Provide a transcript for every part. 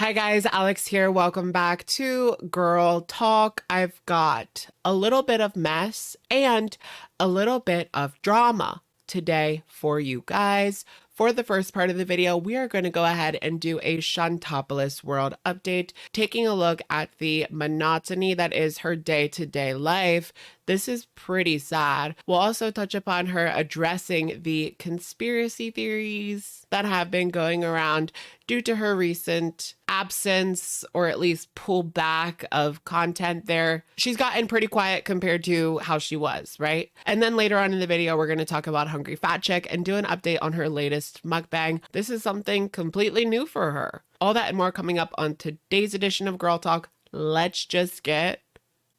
Hi guys, Alex here. Welcome back to Girl Talk. I've got a little bit of mess and a little bit of drama today for you guys. For the first part of the video, we are going to go ahead and do a Chantopolis world update, taking a look at the monotony that is her day-to-day life. This is pretty sad. We'll also touch upon her addressing the conspiracy theories that have been going around due to her recent absence, or at least pullback of content there. She's gotten pretty quiet compared to how she was, right? And then later on in the video, we're going to talk about Hungry Fat Chick and do an update on her latest mukbang. This is something completely new for her. All that and more coming up on today's edition of Girl Talk. Let's just get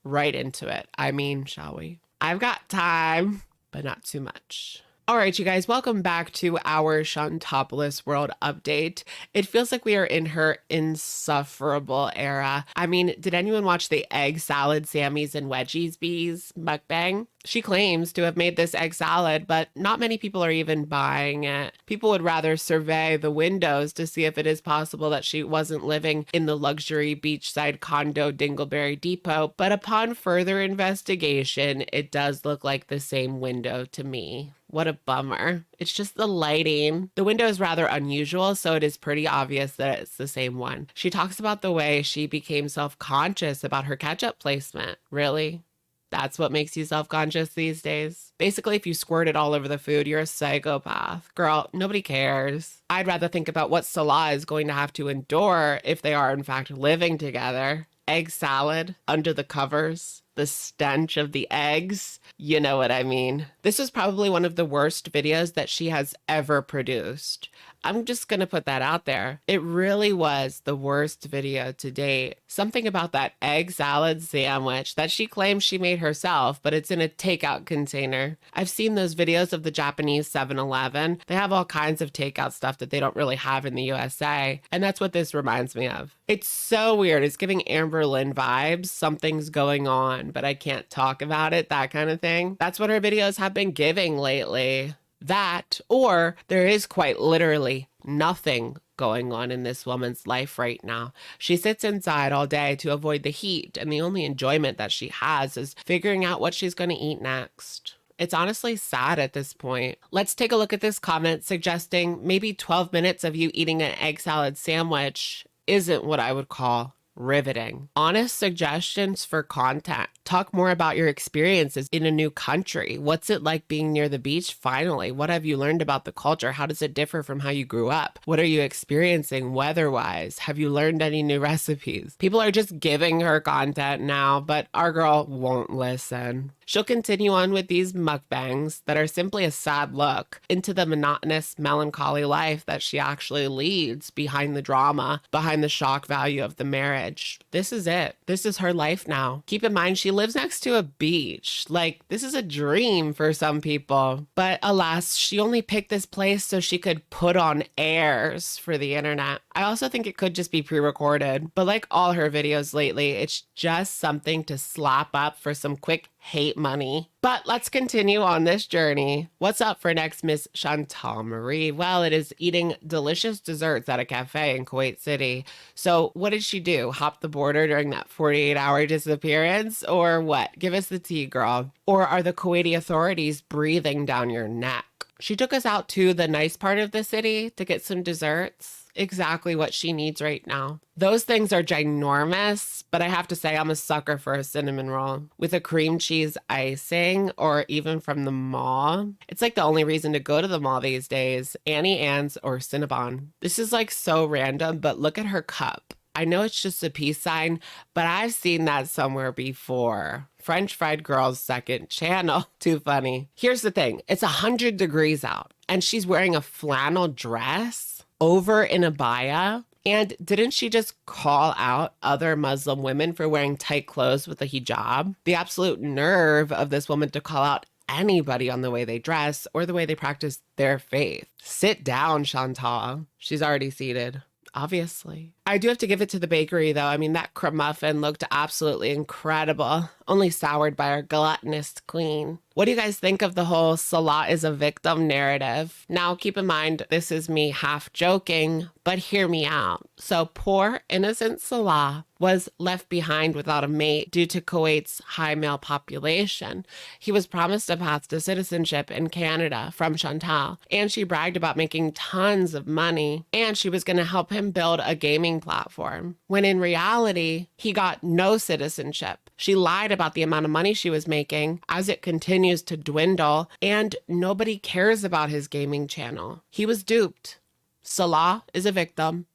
right into it. I mean, shall we? I've got time, but not too much. All right, you guys, welcome back to our Chantopolis world update. It feels like we are in her insufferable era. I mean, did anyone watch the egg salad Sammys and wedgies bees mukbang? She claims to have made this egg salad, but not many people are even buying it. People would rather survey the windows to see if it is possible that she wasn't living in the luxury beachside condo Dingleberry Depot. But upon further investigation, it does look like the same window to me. What a bummer. It's just the lighting. The window is rather unusual, so it is pretty obvious that it's the same one. She talks about the way she became self-conscious about her ketchup placement. Really? That's what makes you self-conscious these days? Basically, if you squirt it all over the food, you're a psychopath. Girl, nobody cares. I'd rather think about what Salah is going to have to endure if they are in fact living together. Egg salad under the covers, the stench of the eggs. You know what I mean. This was probably one of the worst videos that she has ever produced. I'm just gonna put that out there. It really was the worst video to date. Something about that egg salad sandwich that she claims she made herself, but it's in a takeout container. I've seen those videos of the Japanese 7-Eleven. They have all kinds of takeout stuff that they don't really have in the USA, and that's what this reminds me of. It's so weird. It's giving Amber Lynn vibes. Something's going on, but I can't talk about it, that kind of thing. That's what her videos have been giving lately. That, or there is quite literally nothing going on in this woman's life right now. She sits inside all day to avoid the heat, and the only enjoyment that she has is figuring out what she's going to eat next. It's honestly sad at this point. Let's take a look at this comment suggesting maybe 12 minutes of you eating an egg salad sandwich isn't what I would call riveting. Honest suggestions for content. Talk more about your experiences in a new country. What's it like being near the beach finally? What have you learned about the culture? How does it differ from how you grew up? What are you experiencing weather-wise? Have you learned any new recipes? People are just giving her content now, but our girl won't listen. She'll continue on with these mukbangs that are simply a sad look into the monotonous, melancholy life that she actually leads behind the drama, behind the shock value of the marriage. This is it. This is her life now. Keep in mind, she lives next to a beach. Like, this is a dream for some people. But alas, she only picked this place so she could put on airs for the internet. I also think it could just be pre-recorded, but like all her videos lately, it's just something to slap up for some quick hate money. But let's continue on this journey. What's up for next, Miss Chantal Marie? Well, it is eating delicious desserts at a cafe in Kuwait City. So what did she do? Hop the border during that 48-hour disappearance? Or what? Give us the tea, girl. Or are the Kuwaiti authorities breathing down your neck? She took us out to the nice part of the city to get some desserts. Exactly what she needs right now. Those things are ginormous, but I have to say I'm a sucker for a cinnamon roll with a cream cheese icing, or even from the mall. It's like the only reason to go to the mall these days. Annie Ann's or Cinnabon. This is like so random, but look at her cup. I know it's just a peace sign, but I've seen that somewhere before. French Fried Girl's second channel. Too funny. Here's the thing. It's 100 degrees out, and she's wearing a flannel dress over an abaya. And didn't she just call out other Muslim women for wearing tight clothes with a hijab? The absolute nerve of this woman to call out anybody on the way they dress or the way they practice their faith. Sit down, Chantal. She's already seated, obviously. I do have to give it to the bakery, though. I mean, that crumb muffin looked absolutely incredible, only soured by our gluttonous queen. What do you guys think of the whole Salah is a victim narrative? Now, keep in mind, this is me half joking, but hear me out. So, poor, innocent Salah was left behind without a mate due to Kuwait's high male population. He was promised a path to citizenship in Canada from Chantal, and she bragged about making tons of money, and she was going to help him build a gaming platform, when in reality, he got no citizenship. She lied about the amount of money she was making as it continues to dwindle, and nobody cares about his gaming channel. He was duped. Salah is a victim.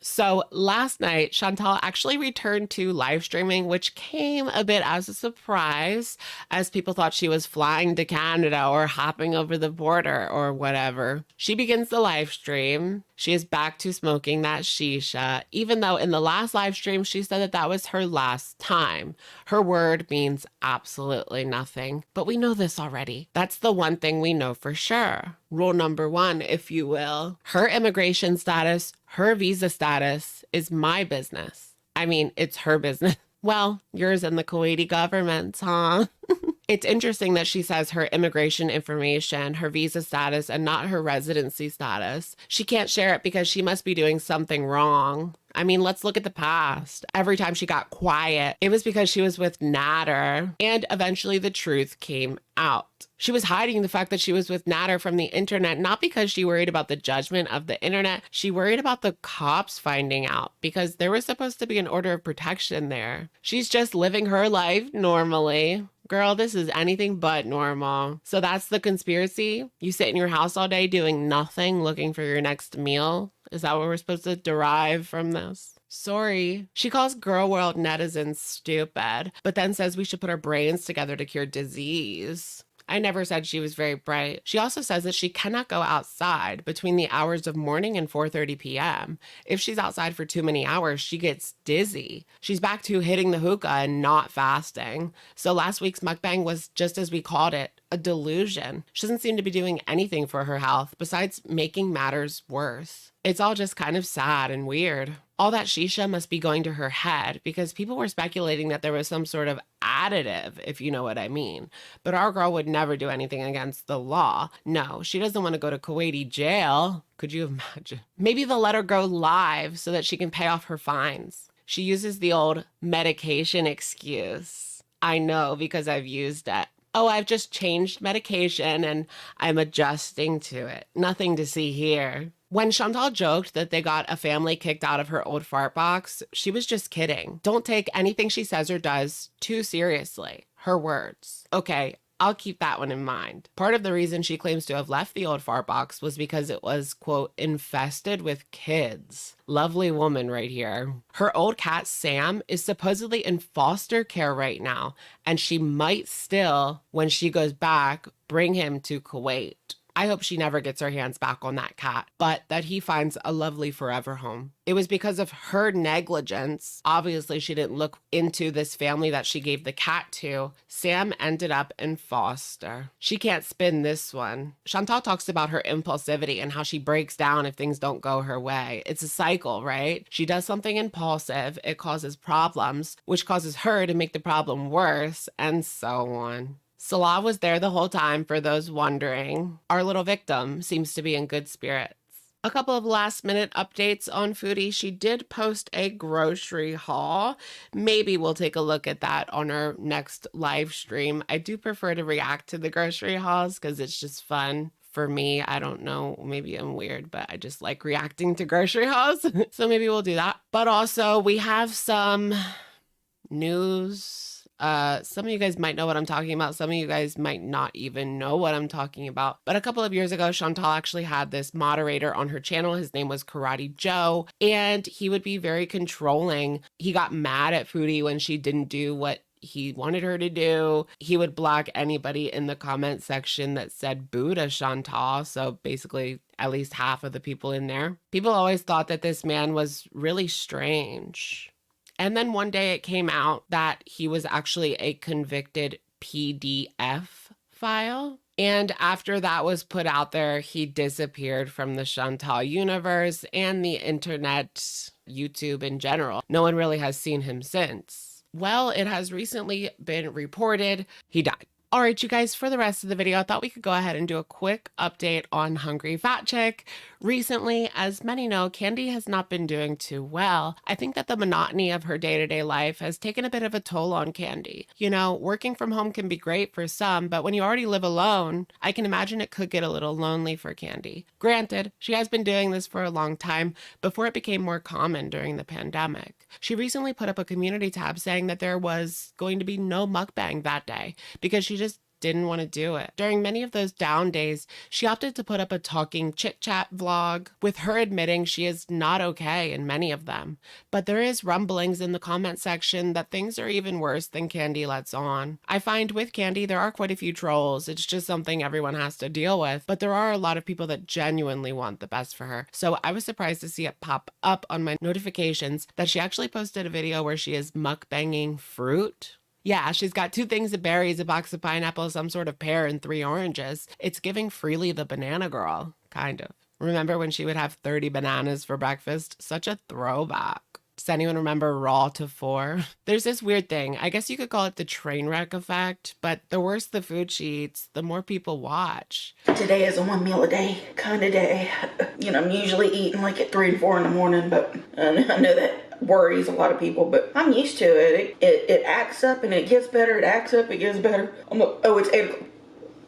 So last night, Chantal actually returned to live streaming, which came a bit as a surprise, as people thought she was flying to Canada or hopping over the border or whatever. She begins the live stream. She is back to smoking that shisha, even though in the last live stream, she said that that was her last time. Her word means absolutely nothing, but we know this already. That's the one thing we know for sure. Rule number one, if you will. Her immigration status, her visa status is my business. I mean, it's her business. Well, yours and the Kuwaiti government's, huh? It's interesting that she says her immigration information, her visa status, and not her residency status. She can't share it because she must be doing something wrong. I mean, let's look at the past. Every time she got quiet, it was because she was with Nader, and eventually the truth came out. She was hiding the fact that she was with Nader from the internet, not because she worried about the judgment of the internet. She worried about the cops finding out because there was supposed to be an order of protection there. She's just living her life normally. Girl, this is anything but normal. So that's the conspiracy? You sit in your house all day doing nothing, looking for your next meal? Is that what we're supposed to derive from this? Sorry. She calls girl world netizens stupid, but then says we should put our brains together to cure disease. I never said she was very bright. She also says that she cannot go outside between the hours of morning and 4:30 p.m. If she's outside for too many hours, she gets dizzy. She's back to hitting the hookah and not fasting. So last week's mukbang was just as we called it, a delusion. She doesn't seem to be doing anything for her health besides making matters worse. It's all just kind of sad and weird. All that shisha must be going to her head because people were speculating that there was some sort of additive, if you know what I mean. But our girl would never do anything against the law. No, she doesn't want to go to Kuwaiti jail. Could you imagine? Maybe they'll let her go live so that she can pay off her fines. She uses the old medication excuse. I know because I've used it. Oh, I've just changed medication and I'm adjusting to it. Nothing to see here. When Chantal joked that they got a family kicked out of her old fart box, she was just kidding. Don't take anything she says or does too seriously. Her words. Okay, I'll keep that one in mind. Part of the reason she claims to have left the old fart box was because it was, quote, infested with kids. Lovely woman right here. Her old cat, Sam, is supposedly in foster care right now, and she might still, when she goes back, bring him to Kuwait. I hope she never gets her hands back on that cat, but that he finds a lovely forever home. It was because of her negligence. Obviously, she didn't look into this family that she gave the cat to. Sam ended up in foster. She can't spin this one. Chantal talks about her impulsivity and how she breaks down if things don't go her way. It's a cycle, right? She does something impulsive, it causes problems, which causes her to make the problem worse, and so on. Salah was there the whole time for those wondering. Our little victim seems to be in good spirits. A couple of last minute updates on Foodie. She did post a grocery haul. Maybe we'll take a look at that on our next live stream. I do prefer to react to the grocery hauls because it's just fun. For me, I don't know, maybe I'm weird, but I just like reacting to grocery hauls. So maybe we'll do that. But also we have some news. Some of you guys might know what I'm talking about. Some of you guys might not even know what I'm talking about. But a couple of years ago, Chantal actually had this moderator on her channel. His name was Karate Joe, and he would be very controlling. He got mad at Foodie when she didn't do what he wanted her to do. He would block anybody in the comment section that said boo to Chantal. So basically, at least half of the people in there. People always thought that this man was really strange. And then one day it came out that he was actually a convicted PDF file. And after that was put out there, he disappeared from the Chantal universe and the internet, YouTube in general. No one really has seen him since. Well, it has recently been reported he died. All right, you guys, for the rest of the video, I thought we could go ahead and do a quick update on Hungry Fat Chick. Recently, as many know, Candy has not been doing too well. I think that the monotony of her day-to-day life has taken a bit of a toll on Candy. You know, working from home can be great for some, but when you already live alone, I can imagine it could get a little lonely for Candy. Granted, she has been doing this for a long time before it became more common during the pandemic. She recently put up a community tab saying that there was going to be no mukbang that day because she just didn't want to do it. During many of those down days, she opted to put up a talking chit-chat vlog, with her admitting she is not okay in many of them. But there is rumblings in the comment section that things are even worse than Candy lets on. I find with Candy, there are quite a few trolls. It's just something everyone has to deal with. But there are a lot of people that genuinely want the best for her. So I was surprised to see it pop up on my notifications that she actually posted a video where she is mukbanging fruit. Yeah, she's got 2 things of berries, a box of pineapple, some sort of pear, and 3 oranges. It's giving Freely the banana girl, kind of. Remember when she would have 30 bananas for breakfast? Such a throwback. Does anyone remember Raw to 4? There's this weird thing. I guess you could call it the train wreck effect, but the worse the food she eats, the more people watch. Today is a 1 meal a day kind of day. You know, I'm usually eating like at 3 and 4 in the morning, but I know that worries a lot of people, but I'm used to it. It acts up and it gets better. It acts up, it gets better. It's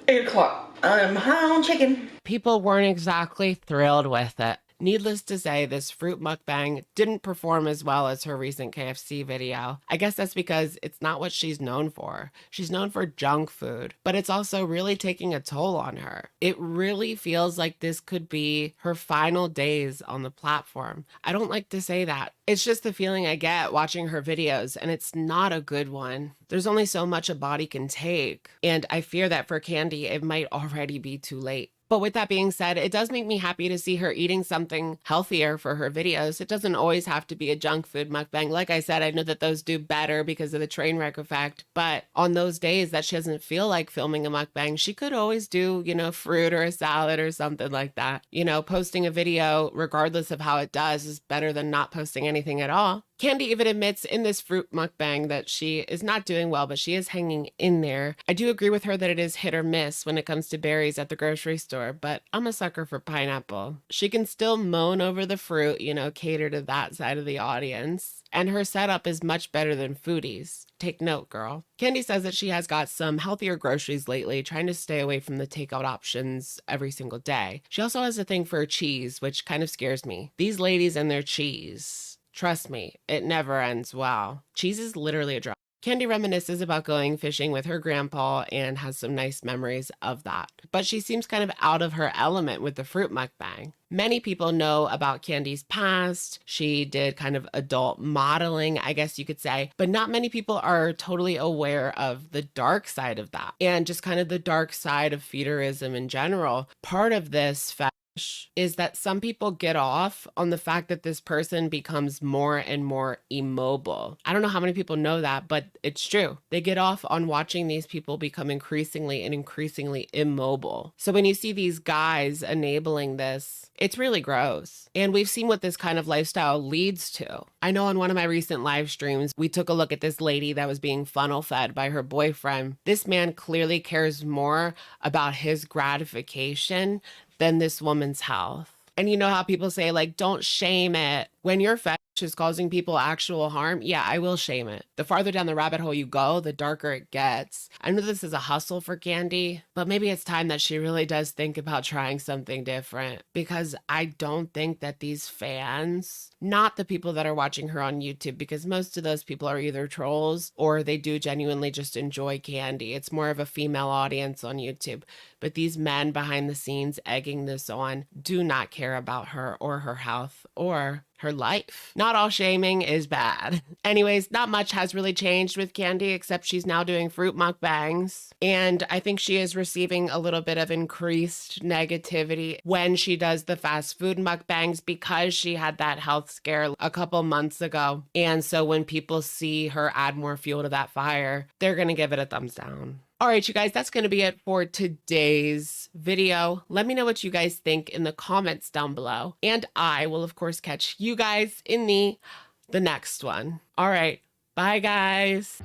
8 o'clock. I'm high on chicken. People weren't exactly thrilled with it. Needless to say, this fruit mukbang didn't perform as well as her recent KFC video. I guess that's because it's not what she's known for. She's known for junk food, but it's also really taking a toll on her. It really feels like this could be her final days on the platform. I don't like to say that. It's just the feeling I get watching her videos, and it's not a good one. There's only so much a body can take, and I fear that for Candy, it might already be too late. But with that being said, it does make me happy to see her eating something healthier for her videos. It doesn't always have to be a junk food mukbang. Like I said, I know that those do better because of the train wreck effect. But on those days that she doesn't feel like filming a mukbang, she could always do, you know, fruit or a salad or something like that. You know, posting a video, regardless of how it does, is better than not posting anything at all. Candy even admits in this fruit mukbang that she is not doing well, but she is hanging in there. I do agree with her that it is hit or miss when it comes to berries at the grocery store, but I'm a sucker for pineapple. She can still moan over the fruit, you know, cater to that side of the audience. And her setup is much better than Foodie's. Take note, girl. Candy says that she has got some healthier groceries lately, trying to stay away from the takeout options every single day. She also has a thing for cheese, which kind of scares me. These ladies and their cheese. Trust me, it never ends well. Cheese is literally a drug. Candy reminisces about going fishing with her grandpa and has some nice memories of that. But she seems kind of out of her element with the fruit mukbang. Many people know about Candy's past. She did kind of adult modeling, I guess you could say, but not many people are totally aware of the dark side of that and just kind of the dark side of feederism in general. Part of this is that some people get off on the fact that this person becomes more and more immobile. I don't know how many people know that, but it's true. They get off on watching these people become increasingly and increasingly immobile. So when you see these guys enabling this, it's really gross. And we've seen what this kind of lifestyle leads to. I know on one of my recent live streams, we took a look at this lady that was being funnel fed by her boyfriend. This man clearly cares more about his gratification than this woman's health. And you know how people say, like, don't shame it. When your fetish is causing people actual harm, yeah, I will shame it. The farther down the rabbit hole you go, the darker it gets. I know this is a hustle for Candy, but maybe it's time that she really does think about trying something different, because I don't think that these fans, not the people that are watching her on YouTube, because most of those people are either trolls or they do genuinely just enjoy Candy. It's more of a female audience on YouTube. But these men behind the scenes egging this on do not care about her or her health or her life. Not all shaming is bad. Anyways, not much has really changed with Candy, except she's now doing fruit mukbangs. And I think she is receiving a little bit of increased negativity when she does the fast food mukbangs, because she had that health scare a couple months ago. And so when people see her add more fuel to that fire, they're gonna give it a thumbs down. All right, you guys, that's going to be it for today's video. Let me know what you guys think in the comments down below. And I will, of course, catch you guys in the next one. All right. Bye, guys.